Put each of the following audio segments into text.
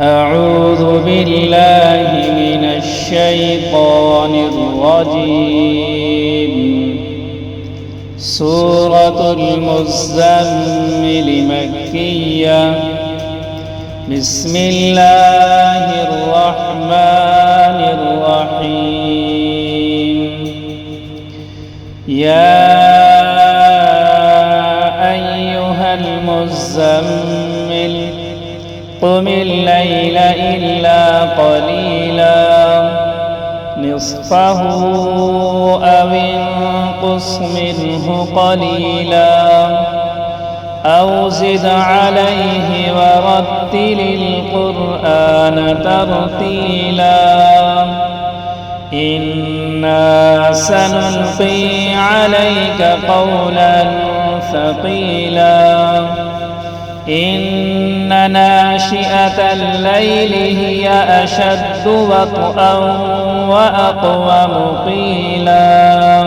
أعوذ بالله من الشيطان الرجيم. سورة المزمل مكية. بسم الله الرحمن الرحيم. يا أيها المزمل قم الليل إلا قليلا نصفه أو انقص منه قليلا أو زد عليه ورتل القرآن ترتيلا إنا سنلقي عليك قولا ثقيلا إن ناشئة الليل هي أشد وطئا وأقوم قيلا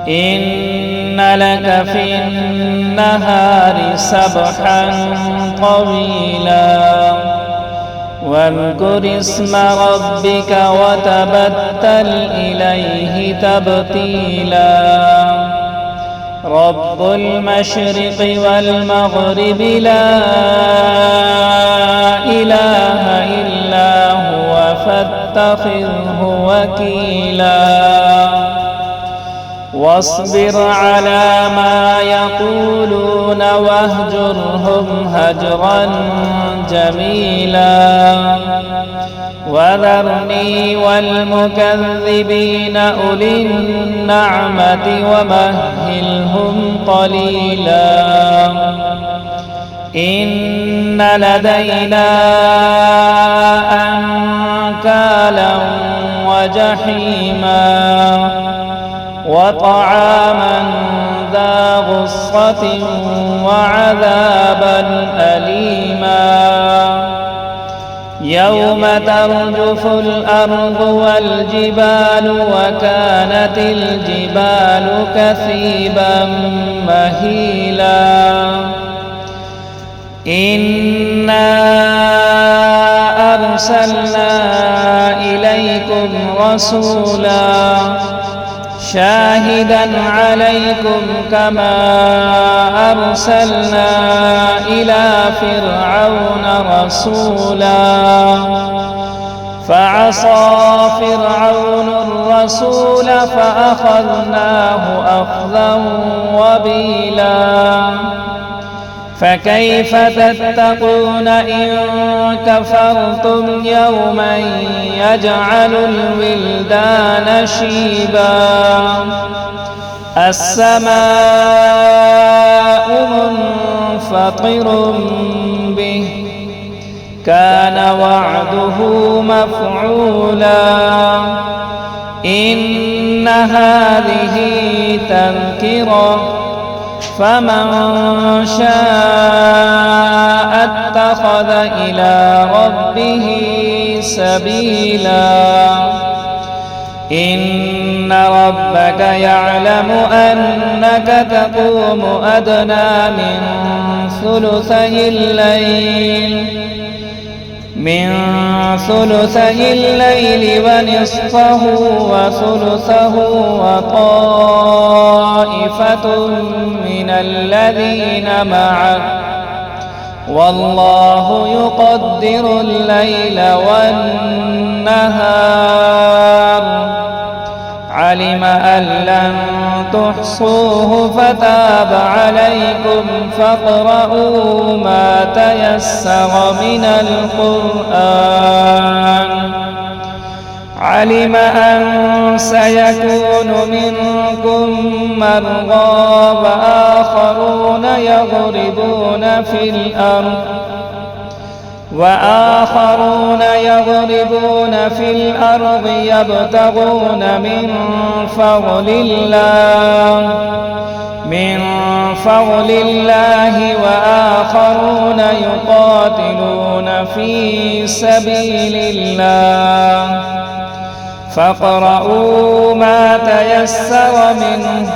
إن لك في النهار سبحا طويلا واذكر اسم ربك وتبتل إليه تبتيلا رب المشرق والمغرب لا إله إلا هو فاتخذه وكيلا واصبر على ما يقولون واهجرهم هجرا جميلا وذرني والمكذبين أولي النعمة ومهلهم قليلا إن لدينا أنكالا وجحيما وطعاما ذا غصة وعذابا أليما يوم ترجف الأرض والجبال وكانت الجبال كثيبا مهيلا إنا أرسلنا إليكم رسولا شاهدا عليكم كما أرسلنا إلى فرعون رسولا فعصى فرعون الرسول فأخذناه أخذا وبيلا فكيف تتقون إن كفرتم يوما يجعل الولدان شيبا السماء منفطر به كان وعده مفعولا إن هذه تذكرة فمن شاء اتخذ إلى ربه سبيلا إن ربك يعلم أنك تقوم أدنى من ثلثي الليل ونصفه وثلثه وطائفة من الذين معك والله يقدر الليل والنهار علم أن لن تحصوه فتاب عليكم فاقرؤوا ما تيسر من القرآن علم أن سيكون منكم مرضى وآخرون يضربون في الأرض يبتغون من فضل الله وآخرون يقاتلون في سبيل الله فاقرؤوا ما تيسر منه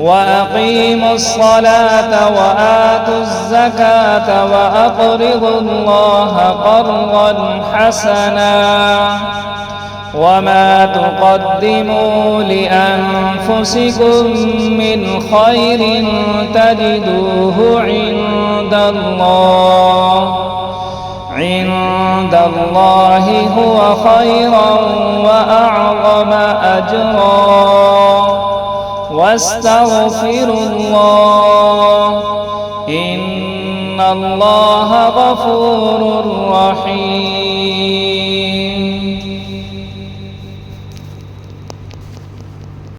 وأقيموا الصلاة وآتوا الزكاة وأقرضوا الله قرضا حسنا وما تقدموا لأنفسكم من خير تجدوه عند الله هو خيرا وأعظم أجرا واستغفروا الله إن الله غفور رحيم